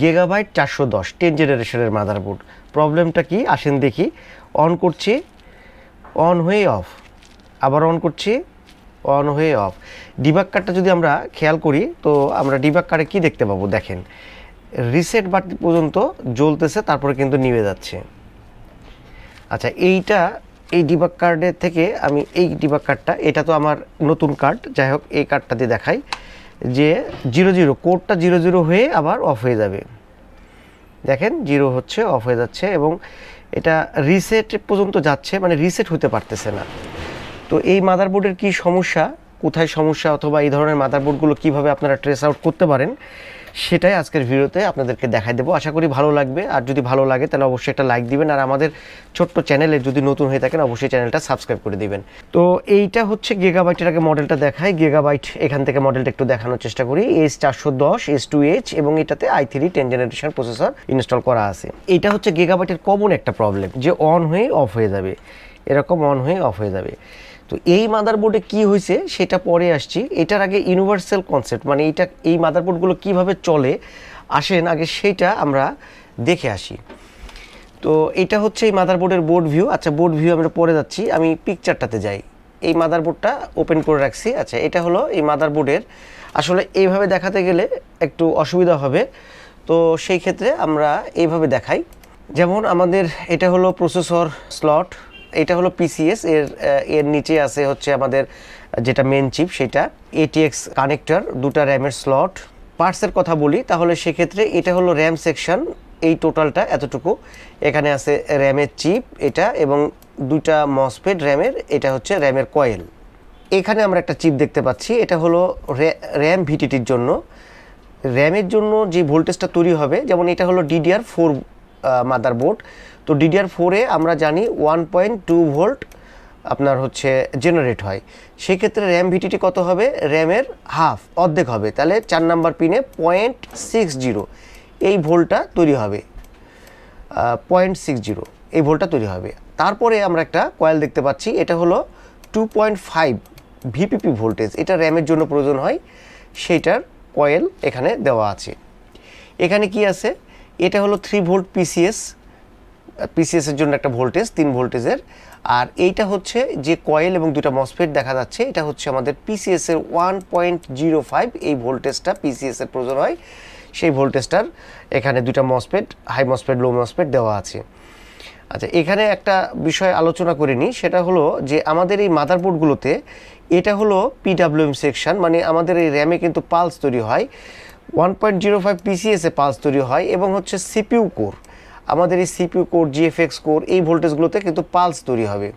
Gigabyte 410 10 জেনারেশনের motherboard. প্রবলেমটা কি আসেন দেখি। অন করছি, অন হয়ে অফ, আবার অন করছি, অন হয়ে অফ। ডিবাগ কার্ডটা যদি আমরা খেয়াল করি তো আমরা ডিবাগ কার্ডে কী দেখতে পাবো দেখেন, রিসেট বাটন পর্যন্ত জ্বলতেছে, তারপরে কিন্তু নিভে যাচ্ছে। আচ্ছা এই ডিবাগ কার্ডের থেকে আমি এই ডিবাগ কার্ডটা, এটা তো আমার নতুন কার্ড, যাই হোক এই কার্ডটা দিয়ে দেখাই যে 00 কোডটা 00 হয়ে আবার অফ হয়ে যাবে। দেখেন 0 হচ্ছে, অফ হয়ে যাচ্ছে এবং এটা রিসেট পর্যন্ত যাচ্ছে, মানে রিসেট হতে পারতেছে না। তো এই মাদারবোর্ডের কি সমস্যা, কোথায় সমস্যা, অথবা এই ধরনের মাদারবোর্ডগুলো কিভাবে আপনারা ট্রেস আউট করতে পারেন, সেটাই আজকের ভিডিওতে আপনাদেরকে দেখাই দেবো। আশা করি ভালো লাগবে, আর যদি ভালো লাগে তাহলে অবশ্যই একটা লাইক দিবেন, আর আমাদের ছোট্ট চ্যানেলে যদি নতুন হয়ে থাকেন অবশ্যই চ্যানেলটা সাবস্ক্রাইব করে দিবেন। তো এইটা হচ্ছে গিগাবাইটের আগে মডেলটা দেখাই। গিগাবাইট এখান থেকে মডেলটা একটু দেখানোর চেষ্টা করি। H410 S2H এবং এটাতে i3 10 জেনারেশন প্রসেসর ইনস্টল করা আছে। এটা হচ্ছে গিগাবাইটের কমন একটা প্রবলেম, যে অন হয়ে অফ হয়ে যাবে, এরকম অন হয়ে অফ হয়ে যাবে। তো এই মাদারবোর্ডে কি হয়েছে সেটা পরে আসছি। এটার আগে ইউনিভার্সাল কনসেপ্ট, মানে এই মাদারবোর্ডগুলো কিভাবে চলে আসেন আগে সেইটা আমরা দেখে আসি। তো এটা হচ্ছে এই মাদারবোর্ডের বোর্ড ভিউ। আচ্ছা, বোর্ড ভিউ আমরা পরে যাচ্ছি, আমি পিকচারটাতে যাই। এই মাদারবোর্ডটা ওপেন করে রাখছি। আচ্ছা, এটা হলো এই মাদারবোর্ডের, আসলে এইভাবে দেখাতে গেলে একটু অসুবিধা হবে, তো সেই ক্ষেত্রে আমরা এইভাবে দেখাই। যেমন আমাদের এটা হলো প্রসেসর স্লট, এটা হলো পিসিএস, এর নিচে আছে হচ্ছে আমাদের যেটা মেন চিপ, সেটা ATX কানেক্টর, দুটা র্যামের স্লট। পার্টসের কথা বলি তাহলে সেক্ষেত্রে এটা হলো র্যাম সেকশন, এই টোটালটা এতটুকু। এখানে আছে র্যামের চিপ এটা, এবং দুইটা মসফেট র্যামের, এটা হচ্ছে র্যামের কয়েল। এখানে আমরা একটা চিপ দেখতে পাচ্ছি, এটা হলো র্যাম ভিটিটির জন্য। র্যামের জন্য যে ভোল্টেজটা তৈরি হবে, যেমন এটা হলো DDR4 মাদারবোর্ড, তো DDR4-এ আমরা জানি 1.2 ভোল্ট আপনার হচ্ছে জেনারেট হয়। সেক্ষেত্রে র্যাম ভিটিটি কত হবে, র্যামের হাফ, অর্ধেক হবে, তাহলে 4 নাম্বার পিনে 0.60 এই ভোল্টটা তৈরি হবে, 0.60 এই ভোল্টটা তৈরি হবে। তারপরে আমরা একটা কয়েল দেখতে পাচ্ছি, এটা হলো 2.5 ভিপিপি ভোল্টেজ, এটা র্যামের জন্য প্রয়োজন হয়, সেইটার কয়েল এখানে দেওয়া আছে। এখানে কি আছে, এটা হলো 3 ভোল্ট পিসিএসের জন্য একটা ভোল্টেজ, 3 ভোল্টেজের। আর এইটা হচ্ছে যে কয়েল এবং দুটা মসফেট দেখা যাচ্ছে, এটা হচ্ছে আমাদের পিসিএসের 1.05 এই ভোল্টেজটা পিসিএসের প্রয়োজন হয়, সেই ভোল্টেজটার এখানে দুটা মসফেট, হাই মসফেট, লো মসফেট দেওয়া আছে। আচ্ছা, এখানে একটা বিষয় আলোচনা করে নিই, সেটা হলো যে আমাদের এই মাদারবোর্ডগুলোতে এটা হলো PWM সেকশন, মানে আমাদের এই র্যামে কিন্তু পালস তৈরি হয়, 1.05 পিসিএসে পালস তৈরি হয়, এবং হচ্ছে সিপিইউ কোর, আমাদের এই সিপিইউ কোর, GFX কোর, এই ভোল্টেজগুলোতে কিন্তু পালস তৈরি হবে।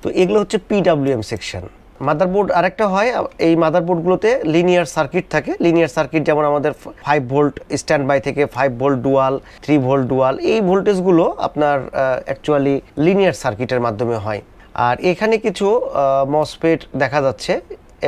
তো এগুলো হচ্ছে PWM সেকশন। মাদারবোর্ড আরেকটা হয়, এই মাদারবোর্ডগুলোতে লিনিয়ার সার্কিট থাকে। লিনিয়ার সার্কিট যেমন আমাদের 5 ভোল্ট স্ট্যান্ড বাই থেকে 5 ভোল্ট ডুয়াল, 3 ভোল্ট ডুয়াল, এই ভোল্টেজগুলো আপনার অ্যাকচুয়ালি লিনিয়ার সার্কিটের মাধ্যমে হয়। আর এখানে কিছু মসফেট দেখা যাচ্ছে,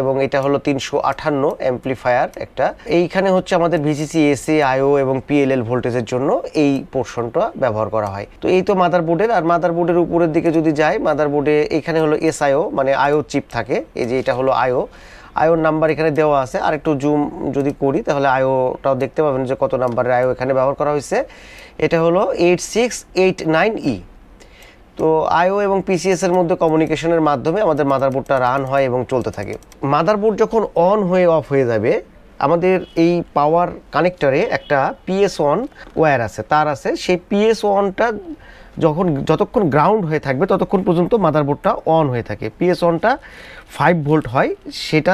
এবং এটা হলো 358 অ্যাম্প্লিফায়ার একটা। এইখানে হচ্ছে আমাদের VCC, AC, IO এবং PLL ভোল্টেজের জন্য এই পোর্শনটা ব্যবহার করা হয়। তো এই তো মাদারবোর্ডের। আর মাদারবোর্ডের উপরের দিকে যদি যাই, মাদারবোর্ডে এখানে হলো SIO, মানে IO চিপ থাকে, এই যে এটা হলো IOর নাম্বার এখানে দেওয়া আছে। আর একটু জুম যদি করি তাহলে IOটাও দেখতে পাবেন যে কত নাম্বারের IO এখানে ব্যবহার করা হয়েছে। এটা হলো 8689E। তো IO এবং PCS এর মধ্যে কমিউনিকেশনের মাধ্যমে আমাদের মাদারবোর্ডটা রান হয় এবং চলতে থাকে। মাদারবোর্ড যখন অন হয়ে অফ হয়ে যাবে, আমাদের এই পাওয়ার কানেক্টরে একটা PS1 ওয়্যার আছে, তার আছে, সেই PS1টা যতক্ষণ গ্রাউন্ড হয়ে থাকবে ততক্ষণ পর্যন্ত মাদারবোর্ডটা অন হয়ে থাকে। PS1টা 5 ভোল্ট হয়, সেটা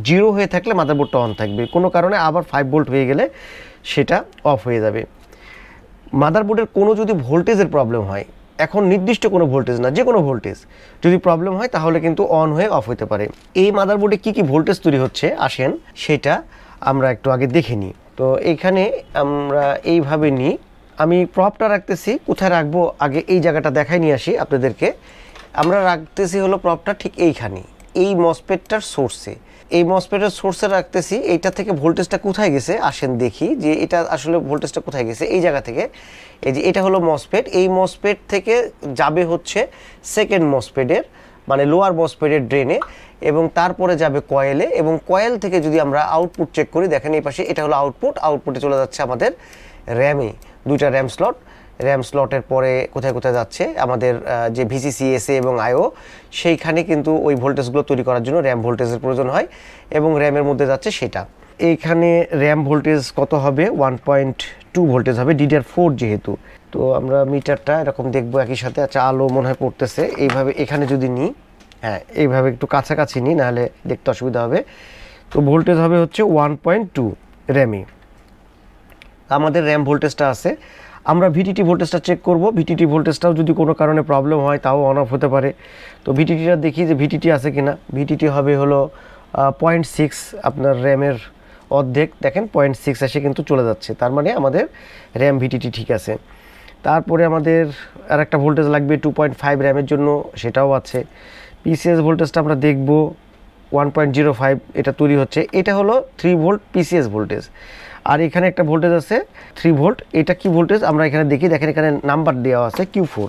0 হয়ে থাকলে মাদারবোর্ডটা অন থাকবে, কোনো কারণে আবার 5 ভোল্ট হয়ে গেলে সেটা অফ হয়ে যাবে। মাদারবোর্ডের কোনো যদি ভোল্টেজের প্রবলেম হয়, এখন নির্দিষ্ট কোনো ভোল্টেজ না, যে কোনো ভোল্টেজ যদি প্রবলেম হয় তাহলে কিন্তু অন হয়ে অফ হতে পারে। এই মাদারবোর্ডে কি কি ভোল্টেজ তৈরি হচ্ছে আসেন সেটা আমরা একটু আগে দেখে নিই। তো এখানে আমরা এইভাবে নিই, আমি প্রপটা রাখতেছি, কোথায় রাখবো আগে এই জায়গাটা দেখাই নিয়ে আসি আপনাদেরকে। আমরা রাখতেছি হলো প্রপটা ঠিক এইখানে, এই মসফেটটার সোর্সে, এই মসফেটের সোর্সে রাখতেছি। এইটা থেকে ভোল্টেজটা কোথায় গেছে আসেন দেখি, যে এটা আসলে ভোল্টেজটা কোথায় গেছে। এই জায়গা থেকে, এই যে এটা হলো মসফেট, এই মসফেট থেকে যাবে হচ্ছে সেকেন্ড মসফেটের, মানে লোয়ার মসফেটের ড্রেনে, এবং তারপরে যাবে কয়েলে, এবং কয়েল থেকে যদি আমরা আউটপুট চেক করি, দেখেন এই পাশে এটা হলো আউটপুটে চলে যাচ্ছে আমাদের র্যামে দুইটা র্যাম স্লটের পরে কোথায় কোথায় যাচ্ছে আমাদের যে ভিসিসি এসএ এবং আইও, সেইখানে কিন্তু ওই ভোল্টেজগুলো তৈরি করার জন্য র্যাম ভোল্টেজের প্রয়োজন হয় এবং র্যামের মধ্যে যাচ্ছে সেটা। এইখানে র্যাম ভোল্টেজ কত হবে, 1.2 ভোল্টেজ হবে, DDR4 যেহেতু। তো আমরা মিটারটা এরকম দেখবো একই সাথে। আচ্ছা, আলো মনে হয় পড়তেছে, এইভাবে এখানে যদি নিই, হ্যাঁ এইভাবে একটু কাছাকাছি নিই, নাহলে দেখতে অসুবিধা হবে। তো ভোল্টেজ হবে হচ্ছে 1.2 র্যামে। আমাদের র্যাম ভোল্টেজটা আছে, আমরা ভিটিটি ভোল্টেজটা চেক করব। ভিটিটি ভোল্টেজটাও যদি কোনো কারণে প্রবলেম হয় তাও অন অফ হতে পারে। তো ভিটিটিটা দেখি যে ভিটিটি আছে কিনা। ভিটিটি হবে হলো 0.6, আপনার র্যামের অর্ধেক, দেখেন 0.6 এসে কিন্তু চলে যাচ্ছে, তার মানে আমাদের র্যাম ভিটিটি ঠিক আছে। তারপরে আমাদের আর একটা ভোল্টেজ লাগবে 2.5 র্যামের জন্য, সেটাও আছে। পিসিএস ভোল্টেজটা আমরা দেখব 1.05, এটা তৈরি হচ্ছে, এটা হলো 3 ভোল্ট পিসিএস ভোল্টেজ। আর এখানে একটা ভোল্টেজ আছে 3 ভোল্ট, এটা কি ভোল্টেজ আমরা এখানে দেখি, দেখেন এখানে নাম্বার দেওয়া আছে Q4।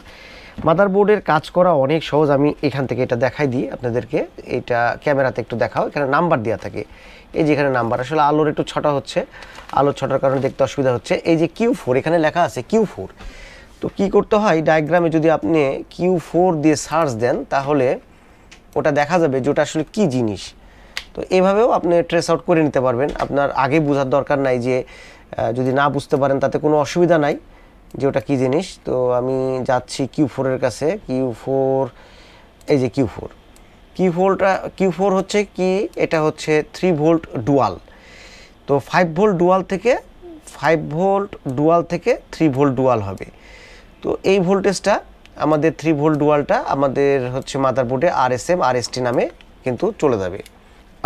মাদারবোর্ডের কাজ করা অনেক সহজ, আমি এখান থেকে এটা দেখাই দিই আপনাদেরকে, এটা ক্যামেরাতে একটু দেখাও, এখানে নাম্বার দেওয়া থাকে, এই যে এখানে নাম্বার। আসলে আলোর একটু ছটা হচ্ছে, আলোর ছটার কারণে দেখতে অসুবিধা হচ্ছে। এই যে Q4 এখানে লেখা আছে Q4। তো কি করতে হয়, ডায়াগ্রামে যদি আপনি Q4 দিয়ে সার্চ দেন তাহলে ওটা দেখা যাবে যে ওটা আসলে কী জিনিস। তো এইভাবেও আপনি ট্রেস আউট করে নিতে পারবেন, আপনার আগে বোঝার দরকার নাই, যে যদি না বুঝতে পারেন তাতে কোনো অসুবিধা নাই যে ওটা কী জিনিস। তো আমি যাচ্ছি Q4 এর কাছে। Q4, এই যে Q4 হচ্ছে কি, এটা হচ্ছে 3 ভোল্ট ডুয়াল। তো 5 ভোল্ট ডুয়াল থেকে 3 ভোল্ট ডুয়াল হবে। তো এই ভোল্টেজটা আমাদের 3 ভোল্ট ডুয়ালটা আমাদের হচ্ছে মাদারবোর্ডে RSM RST নামে কিন্তু চলে যাবে।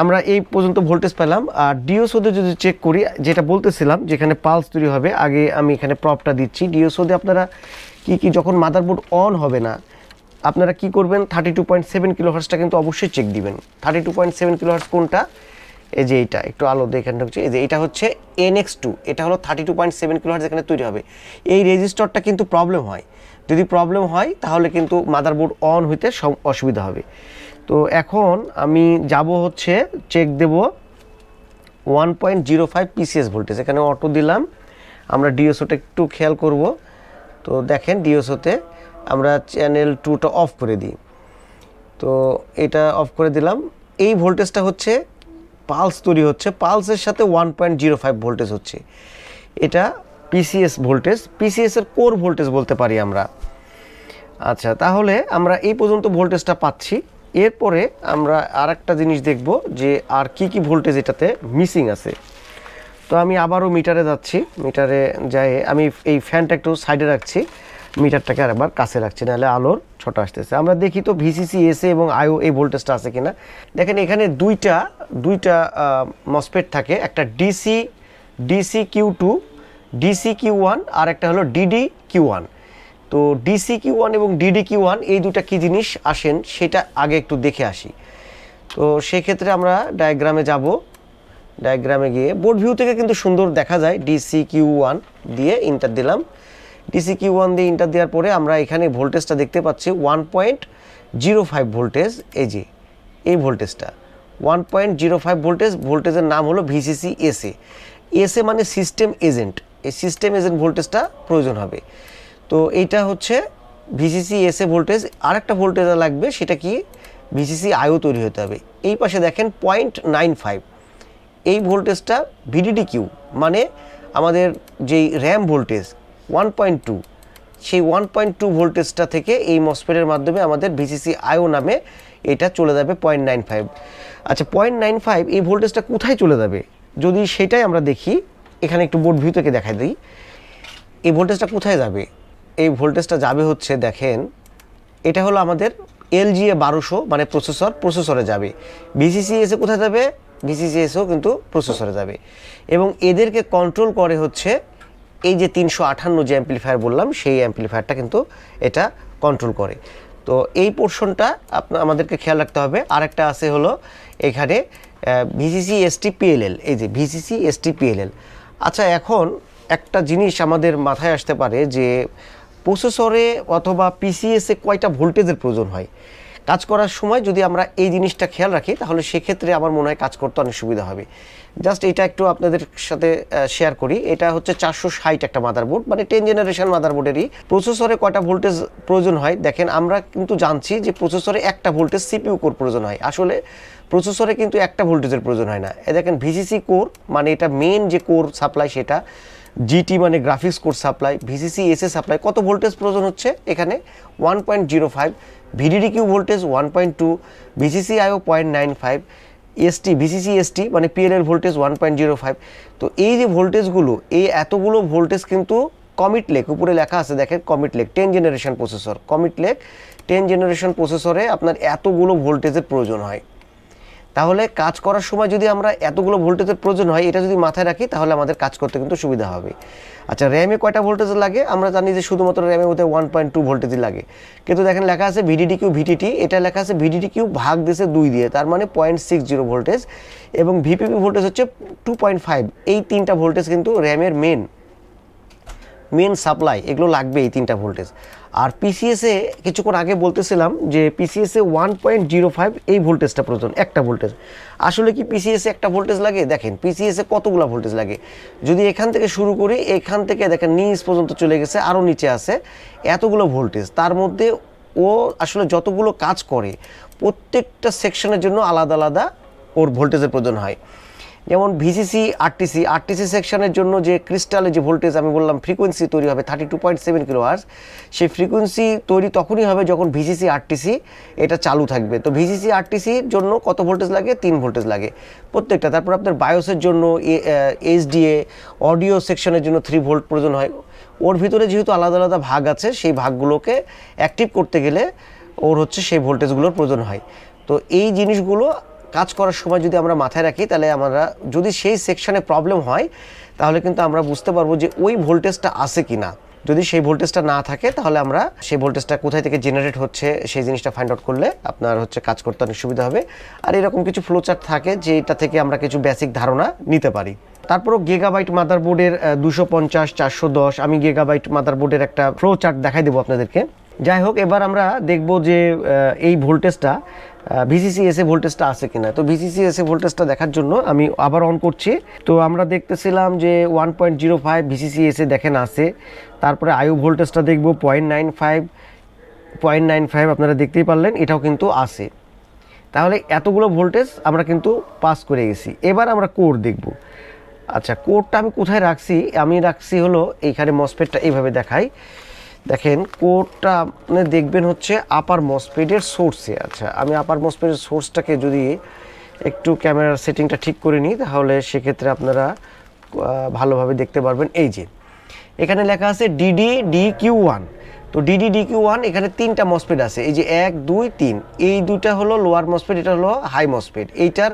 আমরা এই পর্যন্ত ভোল্টেজ পেলাম। আর ডিওসোতে যদি চেক করি, যেটা বলতেছিলাম যেখানে পালস তৈরি হবে, আগে আমি এখানে প্রপটা দিচ্ছি। ডিওসোতে আপনারা কি যখন মাদারবোর্ড অন হবে না, আপনারা কি করবেন, 32.7 কিলোহার্টজটা কিন্তু অবশ্যই চেক দিবেন। 32.7 কিলোহার্টজ কোনটা, এই যে এইটা, একটু আলো দেখানো হচ্ছে, এই যে এটা হচ্ছে NX2, এটা হলো 32.7 কিলোহার্টজ এখানে তৈরি হবে। এই রেজিস্টরটা কিন্তু প্রবলেম হয়, যদি প্রবলেম হয় তাহলে কিন্তু মাদারবোর্ড অন হইতে অসুবিধা হবে। তো এখন আমি যাব হচ্ছে চেক দেব 1.05 পিসিএস ভোল্টেজ, এখানে অটো দিলাম। আমরা ডিওসোটা একটু খেয়াল করব। তো দেখেন ডিওসোতে আমরা চ্যানেল 2টা অফ করে দিই। তো এটা অফ করে দিলাম। এই ভোল্টেজটা হচ্ছে পালস তৈরি হচ্ছে, পালসের সাথে 1.05 ভোল্টেজ হচ্ছে, এটা পিসিএস ভোল্টেজ, পিসিএস এর কোর ভোল্টেজ বলতে পারি আমরা। আচ্ছা, তাহলে আমরা এই পর্যন্ত ভোল্টেজটা পাচ্ছি। এরপরে আমরা আর একটা জিনিস দেখব যে আর কি ভোল্টেজ এটাতে মিসিং আছে। তো আমি আবারও মিটারে যাচ্ছি, মিটারে যাই আমি এই ফ্যানটা একটু সাইডে রাখছি, মিটারটাকে আরেকবার কাছে রাখছি, নাহলে আলোর ছোট আসতেছে। আমরা দেখি তো ভিসিসি এসএ এবং আইও এই ভোল্টেজটা আছে কিনা। দেখেন এখানে দুইটা মসফেট থাকে, একটা ডিসি Q2 ডিসি Q1 আর একটা হলো ডিডি Q1। তো ডিসি Q1 এবং ডিডি Q1 এই দুটা কি জিনিস আসেন সেটা আগে একটু দেখে আসি। তো সেক্ষেত্রে আমরা ডায়াগ্রামে যাব, ডায়াগ্রামে গিয়ে বোর্ড ভিউ থেকে কিন্তু সুন্দর দেখা যায়। ডিসি Q1 দিয়ে ইন্টার দিলাম, ডিসি Q1 দিয়ে ইন্টার দেওয়ার পরে আমরা এখানে ভোল্টেজটা দেখতে পাচ্ছি 1.05 ভোল্টেজ, এই যে এই ভোল্টেজটা 1.05 ভোল্টেজ, ভোল্টেজের নাম হলো ভিসিসি এসএ। এসএ মানে সিস্টেম এজেন্ট, এই সিস্টেম এজেন্ট ভোল্টেজটা প্রয়োজন হবে। তো এইটা হচ্ছে ভিসিসি এসএ ভোল্টেজ। আরেকটা ভোল্টেজ লাগবে, সেটা কি ভিসিসি আইও তৈরি হতে হবে। এই পাশে দেখেন 0.95, এই ভোল্টেজটা ভিডিডি কিউ, মানে আমাদের যেই র্যাম ভোল্টেজ 1.2, সেই 1.2 ভোল্টেজটা থেকে এই মসফেটের মাধ্যমে আমাদের ভিসিসি আইও নামে এটা চলে যাবে 0.95। আচ্ছা, 0.95 এই ভোল্টেজটা কোথায় চলে যাবে, যদি সেটাই আমরা দেখি, এখানে একটু বোর্ড ভিউ থেকে দেখাই দিই। এই ভোল্টেজটা কোথায় যাবে, এই ভোল্টেজটা যাবে হচ্ছে, দেখেন এটা হলো আমাদের LGA 1200, মানে প্রসেসরে যাবে। ভিসিসিএসে কোথায় যাবে, ভিসিসিএসও কিন্তু প্রসেসরে যাবে। এবং এদেরকে কন্ট্রোল করে হচ্ছে এই যে 358 যে অ্যাম্পলিফায়ার বললাম, সেই অ্যাম্পলিফায়ারটা কিন্তু এটা কন্ট্রোল করে। তো এই পোর্শনটা আমাদেরকে খেয়াল রাখতে হবে। আরেকটা আছে হলো এখানে ভিসিসি এসটি পিএলএল, এই যে ভিসিসি এসটি পিএলএল। আচ্ছা, এখন একটা জিনিস আমাদের মাথায় আসতে পারে যে প্রসেসরে অথবা পিসিএসে কয়টা ভোল্টেজের প্রয়োজন হয়। কাজ করার সময় যদি আমরা এই জিনিসটা খেয়াল রাখি তাহলে সেক্ষেত্রে আমার মনে হয় কাজ করতে অনেক সুবিধা হবে। জাস্ট এটা একটু আপনাদের সাথে শেয়ার করি। এটা হচ্ছে 460 একটা মাদারবোর্ড, মানে 10 জেনারেশন মাদারবোর্ডেরই। প্রসেসরে কয়টা ভোল্টেজ প্রয়োজন হয় দেখেন, আমরা কিন্তু জানছি যে প্রসেসরে একটা ভোল্টেজ সিপিইউ কোর প্রয়োজন হয়। আসলে প্রসেসরে কিন্তু একটা ভোল্টেজের প্রয়োজন হয় না। এ দেখেন ভিসিসি কোর মানে এটা মেন যে কোর সাপ্লাই সেটা, জিটি মানে graphics core supply, VCC SA supply, কত ভোল্টেজ প্রয়োজন হচ্ছে এখানে 1.05, ভিডিডি কিউ ভোল্টেজ 1.2, ভিসিসি আইও 0.95, এসটি ভিসিসি এসটি মানে পিএলএল ভোল্টেজ 1.05। তো এই যে ভোল্টেজগুলো, এই এতগুলো ভোল্টেজ কিন্তু কমিট লেক, উপরে লেখা আছে দেখেন commit lake 10 generation processor, commit lake 10 generation প্রসেসরে আপনার এতগুলো ভোল্টেজের প্রয়োজন হয়। তাহলে কাজ করার সময় যদি আমরা এতগুলো ভোল্টেজের প্রয়োজন হয়, এটা যদি মাথায় রাখি তাহলে আমাদের কাজ করতে কিন্তু সুবিধা হবে। আচ্ছা, র্যামে কয়টা ভোল্টেজ লাগে? আমরা জানি যে শুধুমাত্র র্যামের মধ্যে 1.2 ভোল্টেজই লাগে, কিন্তু দেখেন লেখা আছে ভিডিডি কিউ ভিটিটি, এটা লেখা আছে ভিডিডি কিউ ভাগ দিয়েছে 2 দিয়ে, তার মানে 0.60 ভোল্টেজ, এবং ভিপিপি ভোল্টেজ হচ্ছে 2.5। এই তিনটা ভোল্টেজ কিন্তু র্যামের মেন সাপ্লাই, এগুলো লাগবে এই তিনটা ভোল্টেজ। আর পিসিএসে কিছুক্ষণ আগে বলতেছিলাম যে পিসিএসে 1.05 এই ভোল্টেজটা প্রয়োজন, একটা ভোল্টেজ। আসলে কি পিসিএসে একটা ভোল্টেজ লাগে? দেখেন পিসিএসে কতগুলো ভোল্টেজ লাগে, যদি এখান থেকে শুরু করি, এখান থেকে দেখেন নিচ পর্যন্ত চলে গেছে, আরও নিচে আছে এতগুলো ভোল্টেজ। তার মধ্যে ও আসলে যতগুলো কাজ করে প্রত্যেকটা সেকশনের জন্য আলাদা আলাদা ওর ভোল্টেজের প্রয়োজন হয়। যেমন ভিসিসি আরটিসি সেকশনের জন্য যে ক্রিস্টালে যে ভোল্টেজ আমি বললাম ফ্রিকোয়েন্সি তৈরি হবে 32.7 কিলোহার্টজ, সেই ফ্রিকোয়েন্সি তৈরি তখনই হবে যখন ভিসিসি আরটিসি এটা চালু থাকবে। তো ভিসিসি আরটিসির জন্য কত ভোল্টেজ লাগে? 3 ভোল্টেজ লাগে প্রত্যেকটা। তারপর আপনার বায়োসের জন্য এইচডিএ অডিও সেকশনের জন্য 3 ভোল্ট প্রয়োজন হয়। ওর ভিতরে যেহেতু আলাদা আলাদা ভাগ আছে, সেই ভাগগুলোকে অ্যাক্টিভ করতে গেলে ওর হচ্ছে সেই ভোল্টেজগুলোর প্রয়োজন হয়। তো এই জিনিসগুলো কাজ করার সময় যদি আমরা মাথায় রাখি, তাহলে আমরা যদি সেই সেকশনে প্রবলেম হয় তাহলে কিন্তু আমরা বুঝতে পারবো যে ওই ভোল্টেজটা আছে কি না। যদি সেই ভোল্টেজটা না থাকে তাহলে আমরা সেই ভোল্টেজটা কোথায় থেকে জেনারেট হচ্ছে সেই জিনিসটা ফাইন্ড আউট করলে আপনার হচ্ছে কাজ করতে অনেক সুবিধা হবে। আর এরকম কিছু ফ্লোচার্ট থাকে যেটা থেকে আমরা কিছু বেসিক ধারণা নিতে পারি। তারপরও গিগাবাইট মাদারবোর্ডের 250, 410, আমি গিগাবাইট মাদারবোর্ডের একটা ফ্লোচার্ট দেখাই দেবো আপনাদেরকে। যাই হোক, এবার আমরা দেখব যে এই ভোল্টেজটা ভিসিসি এসএ ভোল্টেজটা আছে কিনা। তো ভিসিসি এসএ ভোল্টেজটা দেখার জন্য আমি আবার অন করছি। তো আমরা দেখতেছিলাম যে 1.05 ভিসিসি এসএ দেখেন আছে। তারপরে আইও ভোল্টেজটা দেখব 0.95 আপনারা দেখতেই পারলেন, এটাও কিন্তু আছে। তাহলে এতগুলো ভোল্টেজ আমরা কিন্তু পাস করে গেছি। এবার আমরা কোর দেখব। আচ্ছা, কোরটা আমি কোথায় রাখছি? আমি রাখছি হলো এইখানে, মসফেটটা এইভাবে দেখাই। দেখেন কোডটা আপনি দেখবেন হচ্ছে আপার মসফেটের সোর্সে। আচ্ছা, আমি আপার মসফেটের সোর্সটাকে যদি একটু ক্যামেরার সেটিংটা ঠিক করে নিই তাহলে সেক্ষেত্রে আপনারা ভালোভাবে দেখতে পারবেন। এই যে এখানে লেখা আছে DD-DQ1। তো DD-DQ1 এখানে 3টা মসফেট আছে, এই যে 1, 2, 3। এই দুইটা হলো লোয়ার মসফেট, এটা হলো হাই মসফেট। এইটার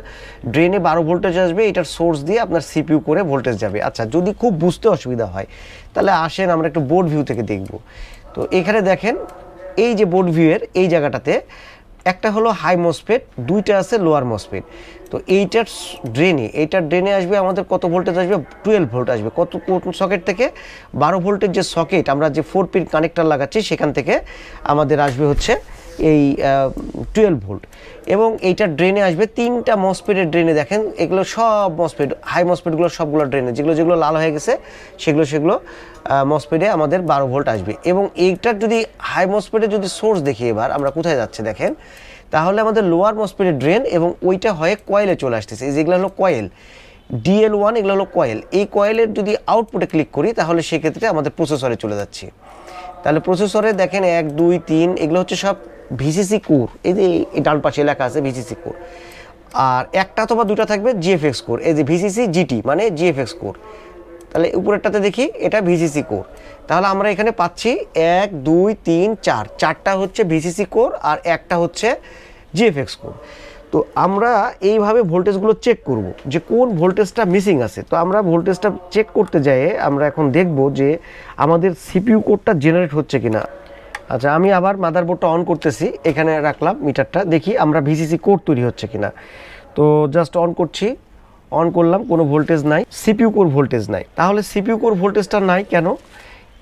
ড্রেনে 12 ভোল্টেজ আসবে, এটার সোর্স দিয়ে আপনার সিপিইউ করে ভোল্টেজ যাবে। আচ্ছা, যদি খুব বুঝতে অসুবিধা হয় তাহলে আসেন আমরা একটু বোর্ড ভিউ থেকে দেখব। তো এখানে দেখেন এই যে বোর্ড ভিউয়ের এই জায়গাটাতে একটা হলো হাই মসফেট, দুইটা আছে লোয়ার মসফেট। তো এইটার ড্রেনে আসবে আমাদের কত ভোল্টেজ আসবে? 12 ভোল্ট আসবে। কত সকেট থেকে? 12 ভোল্টের যে সকেট, আমরা যে 4 পিন কানেক্টর লাগাচ্ছি সেখান থেকে আমাদের আসবে হচ্ছে এই 12 ভোল্ট। এবং এইটার ড্রেনে আসবে 3টা মসফেটের ড্রেনে। দেখেন এগুলো সব মসফেট, হাই মসফেটগুলো সবগুলো ড্রেনে, যেগুলো লাল হয়ে গেছে সেগুলো মসফেটে আমাদের 12 ভোল্ট আসবে। এবং এইটার যদি হাই মসফেটে যদি সোর্স দেখি, এবার আমরা কোথায় যাচ্ছে দেখেন, তাহলে আমাদের লোয়ার মসফেটের ড্রেন এবং ওইটা হয়ে কয়েলে চলে আসতেছে। এই যেগুলো হলো কয়েল DL1, এগুলো হলো কয়েল। এই কয়েলের যদি আউটপুটে ক্লিক করি তাহলে সেক্ষেত্রে আমাদের প্রসেসরে চলে যাচ্ছে। তাহলে প্রসেসরে দেখেন 1, 2, 3 এগুলো হচ্ছে সব ভিসিসি কোর। এই যে ডান পাশে লেখা আছে ভিসিসি কোর। আর একটা অথবা দুটা থাকবে জিএফএক্স কোর, এই যে ভিসিসি জিটি মানে জিএফএক্স কোর। তাহলে উপরেরটাতে দেখি এটা ভিসিসি কোর। তাহলে আমরা এখানে পাচ্ছি 1, 2, 3, 4, 4টা হচ্ছে ভিসিসি কোর আর একটা হচ্ছে জিএফএক্স কোর। তো আমরা এইভাবে ভোল্টেজগুলো চেক করব যে কোন ভোল্টেজটা মিসিং আছে। তো আমরা ভোল্টেজটা চেক করতে যাই আমরা এখন দেখব যে আমাদের সিপিইউ কোডটা জেনারেট হচ্ছে কিনা। আচ্ছা, আমি আবার মাদারবোর্ডটা অন করতেছি, এখানে রাখলাম মিটারটা, দেখি আমরা ভিসিসি কোড তৈরি হচ্ছে কিনা। তো জাস্ট অন করছি, অন করলাম, কোনো ভোল্টেজ নাই, সিপিইউ কোর ভোল্টেজ নাই। তাহলে সিপিইউ কোর ভোল্টেজটা নাই কেন?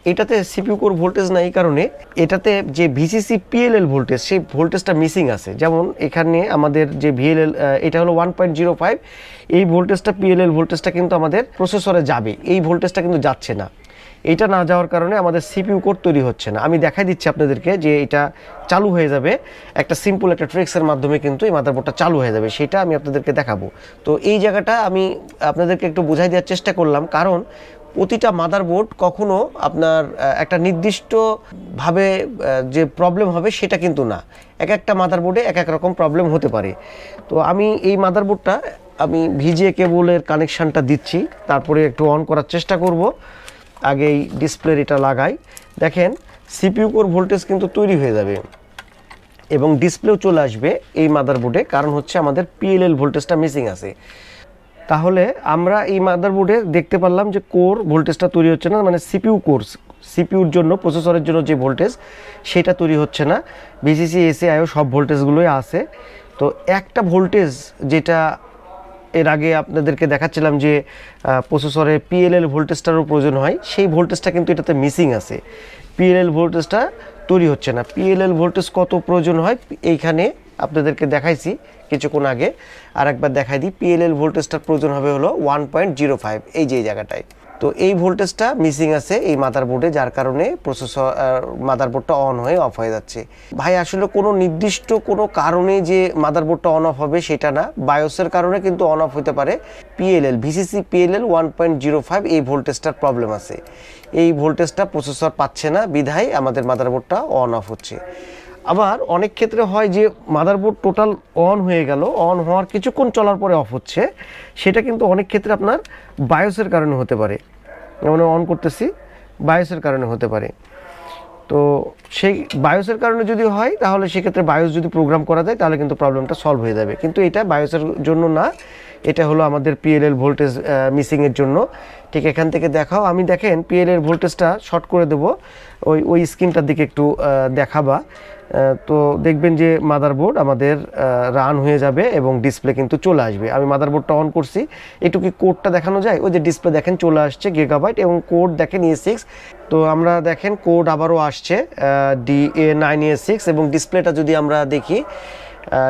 এটাতে সিপিইউ কোর ভোল্টেজ নাই, এই কারণে এটাতে যে ভিসিসি পিএলএল ভোল্টেজ সেই ভোল্টেজটা মিসিং আছে। যেমন এখানে আমাদের যে ভিএলএল এটা হলো 1.05, এই ভোল্টেজটা পিএলএল ভোল্টেজটা কিন্তু আমাদের প্রসেসরে যাবে, এই ভোল্টেজটা কিন্তু যাচ্ছে না। এটা না যাওয়ার কারণে আমাদের সিপিইউ কোর তৈরি হচ্ছে না। আমি দেখাই দিচ্ছি আপনাদেরকে যে এটা চালু হয়ে যাবে, একটা সিম্পল একটা ট্রিক্সের মাধ্যমে কিন্তু এই মাদারবোর্ডটা চালু হয়ে যাবে, সেটা আমি আপনাদেরকে দেখাবো। তো এই জায়গাটা আমি আপনাদেরকে একটু বোঝাই দেওয়ার চেষ্টা করলাম, কারণ প্রতিটা মাদারবোর্ড কখনো আপনার একটা নির্দিষ্টভাবে যে প্রবলেম হবে সেটা কিন্তু না, এক একটা মাদারবোর্ডে এক এক রকম প্রবলেম হতে পারে। তো আমি এই মাদারবোর্ডটা আমি ভিজিএ কেবলের কানেকশানটা দিচ্ছি, তারপরে একটু অন করার চেষ্টা করব। আগেই ডিসপ্লের এটা লাগাই, দেখেন সিপিইউ কোর ভোল্টেজ কিন্তু তৈরি হয়ে যাবে এবং ডিসপ্লেও চলে আসবে এই মাদারবোর্ডে, কারণ হচ্ছে আমাদের পিএলএল ভোল্টেজটা মিসিং আছে। তাহলে আমরা এই মাদারবোর্ডে দেখতে পারলাম যে কোর ভোল্টেজটা তৈরি হচ্ছে না, মানে সিপিইউ কোর, সিপিইউর জন্য প্রসেসরের জন্য যে ভোল্টেজ সেটা তৈরি হচ্ছে না। ভিসিসি এসএ আইও সব ভোল্টেজগুলোই আছে। তো একটা ভোল্টেজ যেটা এর আগে আপনাদেরকে দেখাচ্ছিলাম যে প্রসেসরে পিএলএল ভোল্টেজটারও প্রয়োজন হয়, সেই ভোল্টেজটা কিন্তু এটাতে মিসিং আছে, পিএলএল ভোল্টেজটা তৈরি হচ্ছে না। পিএলএল ভোল্টেজ কত প্রয়োজন হয় এইখানে আপনাদেরকে দেখাইছি কিছুক্ষণ আগে, আর একবার দেখাই দিই। পিএলএল ভোল্টেজটার প্রয়োজন হবে হলো 1.05, এই যে জায়গাটায়। তো এই ভোল্টেজটা মিসিং আছে এই মাদারবোর্ডে, যার কারণে প্রসেসর মাদারবোর্ডটা অন হয়ে অফ হয়ে যাচ্ছে। ভাই আসলে কোনো নির্দিষ্ট কোনো কারণে যে মাদারবোর্ডটা অন অফ হবে সেটা না, বায়োসের কারণে কিন্তু অন অফ হতে পারে। পিএলএল ভিসিসি পিএলএল 1.05 এই ভোল্টেজটার প্রবলেম আছে, এই ভোল্টেজটা প্রসেসর পাচ্ছে না, বিধায় আমাদের মাদারবোর্ডটা অন অফ হচ্ছে। আবার অনেক ক্ষেত্রে হয় যে মাদারবোর্ড টোটাল অন হয়ে গেল, অন হওয়ার কিছুক্ষণ চলার পরে অফ হচ্ছে, সেটা কিন্তু অনেক ক্ষেত্রে আপনার বায়োসের কারণে হতে পারে। যেমন অন করতেছি, বায়োসের কারণে হতে পারে। তো সেই বায়োসের কারণে যদি হয় তাহলে সেক্ষেত্রে বায়োস যদি প্রোগ্রাম করা যায় তাহলে কিন্তু প্রবলেমটা সলভ হয়ে যাবে, কিন্তু এটা বায়োসের জন্য না, এটা হলো আমাদের পিএলএল ভোল্টেজ মিসিংয়ের জন্য। ঠিক এখান থেকে দেখাও, আমি দেখেন পিএলএল ভোল্টেজটা শর্ট করে দেবো, ওই স্ক্রিনটার দিকে একটু দেখাবা। তো দেখবেন যে মাদারবোর্ড আমাদের রান হয়ে যাবে এবং ডিসপ্লে কিন্তু চলে আসবে। আমি মাদারবোর্ডটা অন করছি, একটু কি কোডটা দেখানো যায়? ওই যে ডিসপ্লে দেখেন চলে আসছে গিগাবাইট এবং কোড দেখেন E6। তো আমরা দেখেন কোড আবারও আসছে DA9A6 এবং ডিসপ্লেটা যদি আমরা দেখি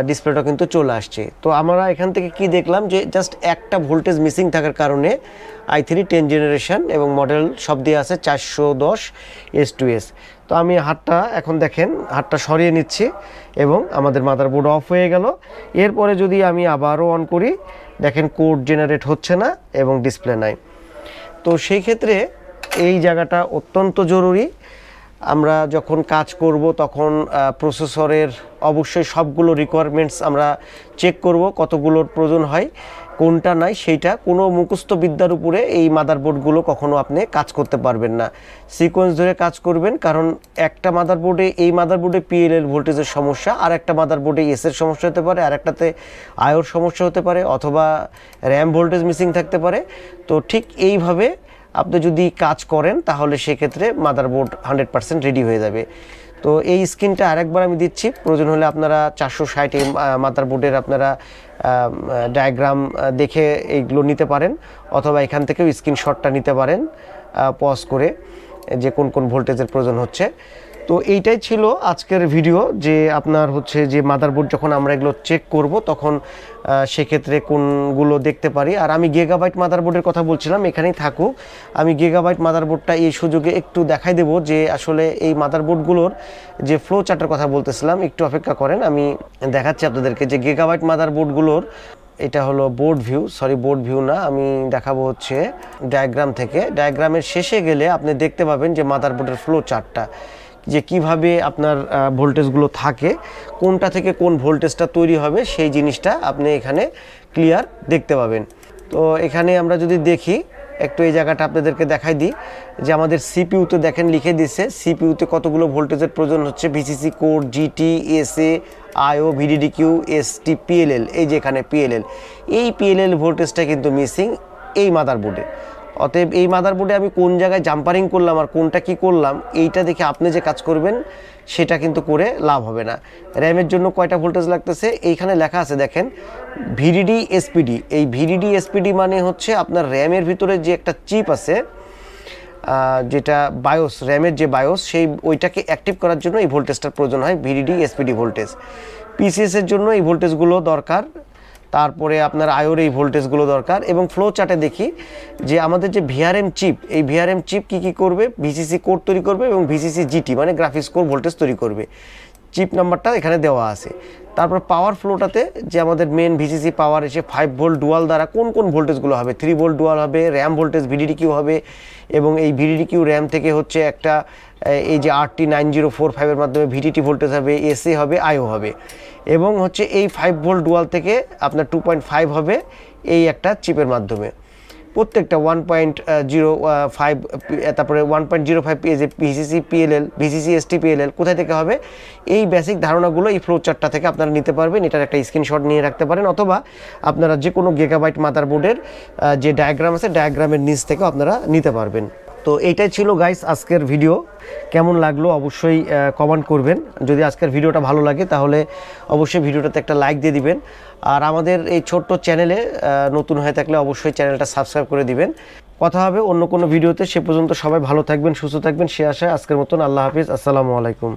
ডিসপ্লেটা কিন্তু চলে আসছে। তো আমরা এখান থেকে কি দেখলাম যে জাস্ট একটা ভোল্টেজ মিসিং থাকার কারণে i3 10 জেনারেশন এবং মডেল সব দিয়ে আছে 410 S2S। তো আমি হাতটা এখন দেখেন হাতটা সরিয়ে নিচ্ছি এবং আমাদের মাদারবোর্ড অফ হয়ে গেল। এরপরে যদি আমি আবারও অন করি, দেখেন কোড জেনারেট হচ্ছে না এবং ডিসপ্লে নাই। তো সেই ক্ষেত্রে এই জায়গাটা অত্যন্ত জরুরি। আমরা যখন কাজ করব তখন প্রসেসরের অবশ্যই সবগুলো রিকোয়ারমেন্টস আমরা চেক করব, কতগুলোর প্রয়োজন হয় কোনটা নাই সেইটা। কোনো মুখস্থ বিদ্যার উপরে এই মাদারবোর্ডগুলো কখনো আপনি কাজ করতে পারবেন না, সিকোয়েন্স ধরে কাজ করবেন। কারণ একটা মাদারবোর্ডে এই মাদারবোর্ডে পিএলএল ভোল্টেজের সমস্যা, আর একটা মাদারবোর্ডে এসের সমস্যা হতে পারে, আর একটাতে আয়োর সমস্যা হতে পারে, অথবা র্যাম ভোল্টেজ মিসিং থাকতে পারে। তো ঠিক এইভাবে আপনি যদি কাজ করেন তাহলে সেক্ষেত্রে মাদারবোর্ড 100% রেডি হয়ে যাবে। তো এই স্ক্রিনটা আরেকবার আমি দিচ্ছি, প্রয়োজন হলে আপনারা 460 এই মাদারবোর্ডের আপনারা ডায়াগ্রাম দেখে এইগুলো নিতে পারেন, অথবা এখান থেকেও স্ক্রিনশটটা নিতে পারেন পজ করে যে কোন কোন ভোল্টেজের প্রয়োজন হচ্ছে। তো এইটাই ছিল আজকের ভিডিও, যে আপনার হচ্ছে যে মাদারবোর্ড যখন আমরা এগুলো চেক করব তখন সেক্ষেত্রে কোনগুলো দেখতে পারি। আর আমি গিগাবাইট মাদারবোর্ডের কথা বলছিলাম, এখানেই থাকুক। আমি গিগাবাইট মাদারবোর্ডটা এই সুযোগে একটু দেখাই দেব যে আসলে এই মাদারবোর্ডগুলোর যে ফ্লো চার্টের কথা বলতেছিলাম, একটু অপেক্ষা করেন, আমি দেখাচ্ছি আপনাদেরকে যে গিগাবাইট মাদারবোর্ডগুলোর এটা হলো বোর্ড ভিউ না, আমি দেখাবো হচ্ছে ডায়াগ্রাম থেকে। ডায়াগ্রামের শেষে গেলে আপনি দেখতে পাবেন যে মাদারবোর্ডের ফ্লো চার্টটা, যে কিভাবে আপনার ভোল্টেজগুলো থাকে, কোনটা থেকে কোন ভোল্টেজটা তৈরি হবে সেই জিনিসটা আপনি এখানে ক্লিয়ার দেখতে পাবেন। তো এখানে আমরা যদি দেখি একটু এই জায়গাটা আপনাদেরকে দেখাই দিই যে আমাদের সিপিইউতে দেখেন লিখে দিচ্ছে সিপিইউতে কতগুলো ভোল্টেজের প্রয়োজন হচ্ছে, ভিসিসি কোড, জিটি, এসএ, আইও, ভিডিডিকিউ, এসটি, পিএলএল। এই যে এখানে পিএলএল, এই পিএলএল ভোল্টেজটা কিন্তু মিসিং এই মাদারবোর্ডে। অতএব এই মাদারবোর্ডে আমি কোন জায়গায় জাম্পারিং করলাম আর কোনটা কি করলাম এইটা দেখে আপনি যে কাজ করবেন সেটা কিন্তু করে লাভ হবে না। র্যামের জন্য কয়টা ভোল্টেজ লাগতেছে এইখানে লেখা আছে দেখেন, ভিডিডি এসপিডি। এই ভিডিডি এসপিডি মানে হচ্ছে আপনার র্যামের ভিতরে যে একটা চিপ আছে, যেটা বায়োস, র্যামের যে বায়োস, সেই ওইটাকে অ্যাক্টিভ করার জন্য এই ভোল্টেজটার প্রয়োজন হয়, ভিডিডি এসপিডি ভোল্টেজ। পিসিএসের জন্য এই ভোল্টেজগুলো দরকার, তারপরে আপনার আয়োর এই ভোল্টেজগুলো দরকার। এবং ফ্লো চার্টে দেখি যে আমাদের যে ভিআরএম চিপ, এই ভিআরএম চিপ কী করবে, ভিসিসি কোড তৈরি করবে এবং ভিসিসি জিটি মানে গ্রাফিক্স কোর ভোল্টেজ তৈরি করবে। চিপ নাম্বারটা এখানে দেওয়া আছে। তারপর পাওয়ার ফ্লোটাতে যে আমাদের মেন ভিসিসি পাওয়ার এসে 5 ভোল্ট ডুয়াল দ্বারা কোন কোন ভোল্টেজগুলো হবে, 3 ভোল্ট ডুয়াল হবে, র্যাম ভোল্টেজ ভিডিডি কিউ হবে, এবং এই ভিডিডি কিউ র্যাম থেকে হচ্ছে একটা এই যে RT9045 এর মাধ্যমে ভিডিটি ভোল্টেজ হবে, এসএ হবে, আইও হবে, এবং হচ্ছে এই 5 ভোল্ট ডুয়াল থেকে আপনার 2.5 হবে এই একটা চিপের মাধ্যমে। প্রত্যেকটা 1.05, তারপরে 1.05 যে VCC PLL, VCC ST PLL কোথায় থেকে হবে, এই বেসিক ধারণাগুলো এই ফ্লো চার্টটা থেকে আপনারা নিতে পারবেন। এটার একটা স্ক্রিনশট নিয়ে রাখতে পারেন, অথবা আপনারা যে কোনো গিগাবাইট মাদারবোর্ডের যে ডায়াগ্রাম আছে, ডায়াগ্রামের নিচ থেকেও আপনারা নিতে পারবেন। তো এইটাই ছিল গাইস আজকের ভিডিও। কেমন লাগলো অবশ্যই কমেন্ট করবেন। যদি আজকের ভিডিওটা ভালো লাগে তাহলে অবশ্যই ভিডিওটাতে একটা লাইক দিয়ে দিবেন। আর আমাদের এই ছোট্ট চ্যানেলে নতুন হয়ে থাকলে অবশ্যই চ্যানেলটা সাবস্ক্রাইব করে দিবেন। কথা হবে অন্য কোনো ভিডিওতে। সে পর্যন্ত সবাই ভালো থাকবেন, সুস্থ থাকবেন, সে আশায় আজকের মতন আল্লাহ হাফিজ, আসসালামু আলাইকুম।